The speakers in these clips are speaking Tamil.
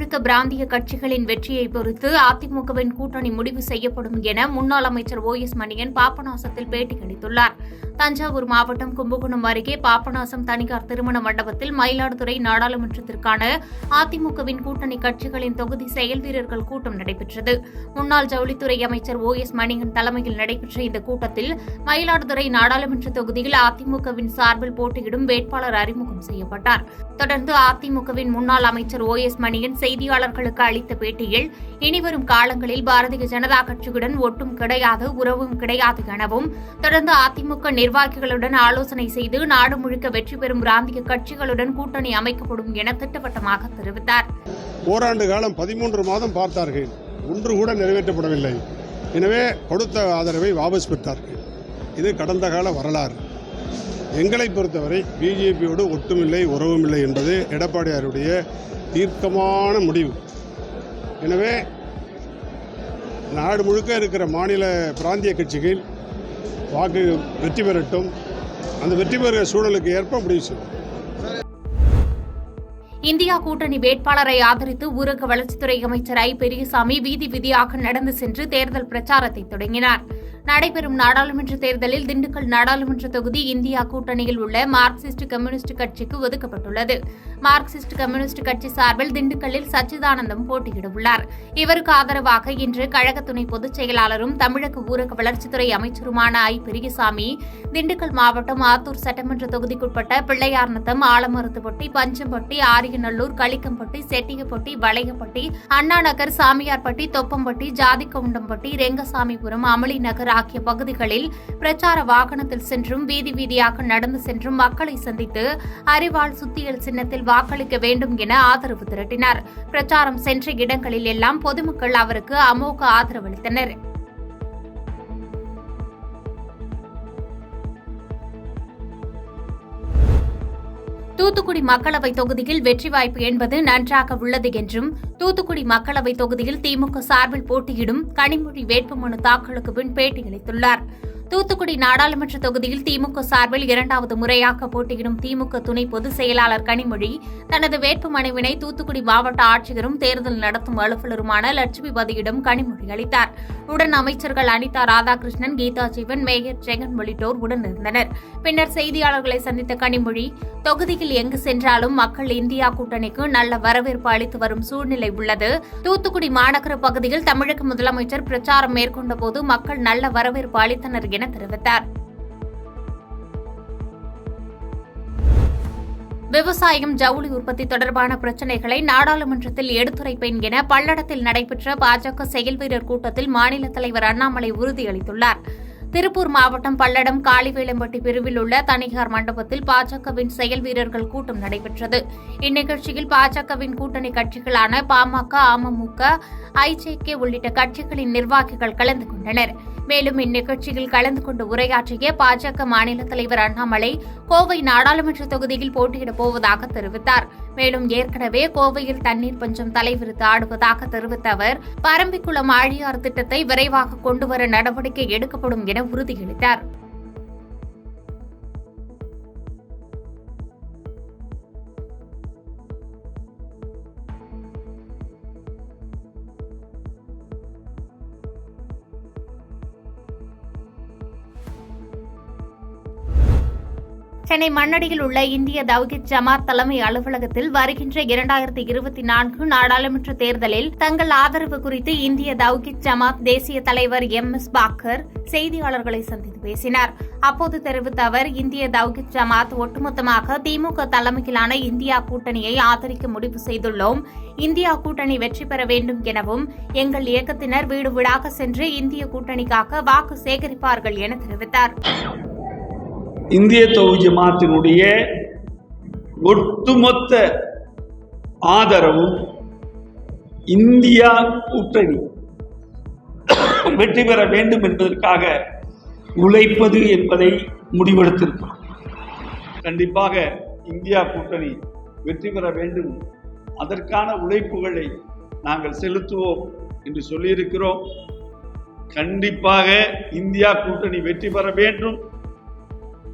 முழுக்க பிராந்திய கட்சிகளின் வெற்றியை பொறுத்து அதிமுகவின் கூட்டணி முடிவு செய்யப்படும் என முன்னாள் அமைச்சர் OS மணியன் பாபநாசத்தில் பேட்டியளித்துள்ளார். தஞ்சாவூர் மாவட்டம் கும்பகோணம் அருகே பாபநாசம் தனியார் திருமண மண்டபத்தில் மயிலாடுதுறை நாடாளுமன்றத்திற்கான அதிமுகவின் கூட்டணி கட்சிகளின் தொகுதி செயல் வீரர்கள் கூட்டம் நடைபெற்றது. முன்னாள் ஜவுளித்துறை அமைச்சர் OS மணியன் தலைமையில் நடைபெற்ற இந்த கூட்டத்தில் மயிலாடுதுறை நாடாளுமன்ற தொகுதியில் அதிமுகவின் சார்பில் போட்டியிடும் வேட்பாளர் அறிமுகம் செய்யப்பட்டார். தொடர்ந்து அதிமுகவின் முன்னாள் அமைச்சர் OS மணியன் செய்தியாளர்களுக்கு அளித்த பேட்டியில், இனிவரும் காலங்களில் பாரதிய ஜனதா கட்சியுடன் ஒட்டும் கிடையாது, உறவும் கிடையாது எனவும், தொடர்ந்து அதிமுக நிர்வாகிகளுடன் ஆலோசனை செய்து நாடு முழுக்க வெற்றி பெறும் பிராந்திய கட்சிகளுடன் கூட்டணி அமைக்கப்படும் என திட்டவட்டமாக தெரிவித்தார். ஓராண்டு காலம் 13 மாதம் பார்த்தார்கள், ஒன்று கூட நிறைவேற்றப்படவில்லை. எனவே கொடுத்த ஆதரவை வாபஸ் பெற்றார்கள். இது கடந்த கால வரலாறு. எங்களை பொறுத்தவரை பிஜேபியோடு ஒட்டுமில்லை, உறவுமில்லை என்பது எடப்பாடியாருடைய தீர்க்கமான முடிவு. எனவே நாடு முழுக்க இருக்கிற மாநில பிராந்திய கட்சிகள் வாக்கு வெற்றி பெறட்டும். அந்த வெற்றி பெறுகிற சூழலுக்கு ஏற்ப முடிவு செய்யும். இந்தியா கூட்டணி வேட்பாளரை ஆதரித்து ஊரக வளர்ச்சித்துறை அமைச்சர் பெரியசாமி வீதி வீதியாக நடந்து சென்று தேர்தல் பிரச்சாரத்தை தொடங்கினார். நடைபெறும் நாடாளுமன்ற தேர்தலில் திண்டுக்கல் நாடாளுமன்ற தொகுதி இந்தியா கூட்டணியில் உள்ள மார்க்சிஸ்ட் கம்யூனிஸ்ட் கட்சிக்கு ஒதுக்கப்பட்டுள்ளது. மார்க்சிஸ்ட் கம்யூனிஸ்ட் கட்சி சார்பில் திண்டுக்கல்லில் சச்சிதானந்தம் போட்டியிடவுள்ளார். இவருக்கு ஆதரவாக இன்று கழக துணை பொதுச் செயலாளரும் தமிழக ஊரக வளர்ச்சித்துறை அமைச்சருமான பெரியசாமி திண்டுக்கல் மாவட்டம் ஆத்தூர் சட்டமன்ற தொகுதிக்குட்பட்ட பிள்ளையார்நத்தம், ஆலமரத்துப்பட்டி, பஞ்சம்பட்டி, ஆரியநல்லூர், களிக்கம்பட்டி, செட்டியப்பட்டி, வளையப்பட்டி, அண்ணாநகர், சாமியார்பட்டி, தொப்பம்பட்டி, ஜாதிகவுண்டம்பட்டி, ரெங்கசாமிபுரம், அமளி நகர் ஆகிய பகுதிகளில் பிரச்சார வாகனத்தில் சென்றும் வீதி வீதியாக நடந்து சென்றும் மக்களை சந்தித்து அரிவாள் சுத்தியல் சின்னத்தில் வாக்களிக்க வேண்டும் என ஆதரவு திரட்டினார். பிரச்சாரம் சென்ற இடங்களில் எல்லாம் பொதுமக்கள் அவருக்கு அமோக ஆதரவு அளித்தனர். தூத்துக்குடி மக்களவை தொகுதியில் வெற்றி வாய்ப்பு என்பது நன்றாக உள்ளது என்றும், தூத்துக்குடி மக்களவை தொகுதியில் திமுக சார்பில் போட்டியிடும் கனிமொழி வேட்புமனு தாக்கலுக்கு பின் பேட்டியளித்துள்ளார். தூத்துக்குடி நாடாளுமன்ற தொகுதியில் திமுக சார்பில் 2வது முறையாக போட்டியிடும் திமுக துணை பொதுச் செயலாளர் கனிமொழி தனது வேட்புமனுவினை தூத்துக்குடி மாவட்ட ஆட்சியரும் தேர்தல் நடத்தும் அலுவலருமான லட்சுமிபதியிடம் கனிமொழி அளித்தார். உடன் அமைச்சர்கள் அனிதா ராதாகிருஷ்ணன், கீதா ஜீவன், மேயர் ஜெகன் உள்ளிட்டோர் உடனிருந்தனர். பின்னர் செய்தியாளர்களை சந்தித்த கனிமொழி, தொகுதியில் எங்கு சென்றாலும் மக்கள் இந்தியா கூட்டணிக்கு நல்ல வரவேற்பு அளித்து வரும் சூழ்நிலை உள்ளது. தூத்துக்குடி மாநகர பகுதியில் தமிழக முதலமைச்சர் பிரச்சாரம் மேற்கொண்டபோது மக்கள் நல்ல வரவேற்பு அளித்தனர் என தெரிவித்தார். விவசாயம், ஜவுளி உற்பத்தி தொடர்பான பிரச்சினைகளை நாடாளுமன்றத்தில் எடுத்துரைப்பேன் என பல்லடத்தில் நடைபெற்ற பாஜக செயல்வீரர் கூட்டத்தில் மாநில தலைவர் அண்ணாமலை உறுதியளித்துள்ளார். திருப்பூர் மாவட்டம் பல்லடம் காளிவேலம்பட்டி பிரிவில் உள்ள தனியார் மண்டபத்தில் பாஜகவின் செயல் வீரர்கள் கூட்டம் நடைபெற்றது. இந்நிகழ்ச்சியில் பாஜகவின் கூட்டணி கட்சிகளான பாமக, அமமுக, IJK உள்ளிட்ட கட்சிகளின் நிர்வாகிகள் கலந்து கொண்டனர். மேலும் இந்நிகழ்ச்சியில் கலந்து கொண்டு உரையாற்றிய பாஜக மாநில தலைவர் அண்ணாமலை, கோவை நாடாளுமன்ற தொகுதியில் போட்டியிடப் போவதாக தெரிவித்தார். மேலும் ஏற்கனவே கோவையில் தண்ணீர் பஞ்சம் தலைவிரித்து ஆடுவதாக தெரிவித்த அவர், பரம்பிக்குளம் ஆழியார் திட்டத்தை விரைவாக கொண்டுவர நடவடிக்கை எடுக்கப்படும் என உறுதியளித்தார். சென்னை மண்ணடியில் உள்ள இந்திய தவ்ஹீத் ஜமாத் தலைமை அலுவலகத்தில் வருகின்ற 2024 நாடாளுமன்ற தேர்தலில் தங்கள் ஆதரவு குறித்து இந்திய தவ்ஹீத் ஜமாத் தேசிய தலைவர் MS பாக்கர் செய்தியாளர்களை சந்தித்து பேசினார். அப்போது தெரிவித்த அவர், இந்திய தவ்ஹீத் ஜமாத் ஒட்டுமொத்தமாக திமுக தலைமையிலான இந்தியா கூட்டணியை ஆதரிக்க முடிவு செய்துள்ளோம். இந்தியா கூட்டணி வெற்றி பெற வேண்டும் எனவும், எங்கள் இயக்கத்தினர் வீடு வீடாக சென்று இந்திய கூட்டணிக்காக வாக்கு சேகரிப்பார்கள் என தெரிவித்தார். இந்திய தௌஹீத் ஜமாத்தினுடைய ஒட்டுமொத்த ஆதரவும் இந்தியா கூட்டணி வெற்றி பெற வேண்டும் என்பதற்காக உழைப்பது என்பதை முடிவெடுத்திருக்கிறோம். கண்டிப்பாக இந்தியா கூட்டணி வெற்றி பெற வேண்டும், அதற்கான உழைப்புகளை நாங்கள் செலுத்துவோம் என்று சொல்லியிருக்கிறோம். கண்டிப்பாக இந்தியா கூட்டணி வெற்றி பெற வேண்டும்.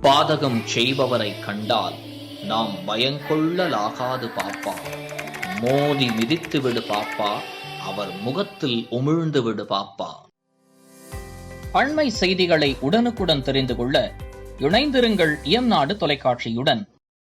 பாதகம் செய்பவரை கண்டால் நாம் பயங்கொள்ளலாகாது பாப்பா. மோதி மிதித்து விடு பாப்பா, அவர் முகத்தில் உமிழ்ந்து விடு பாப்பா. அண்மை செய்திகளை உடனுக்குடன் தெரிந்து கொள்ள இணைந்திருங்கள் இயம்நாடு தொலைக்காட்சியுடன்.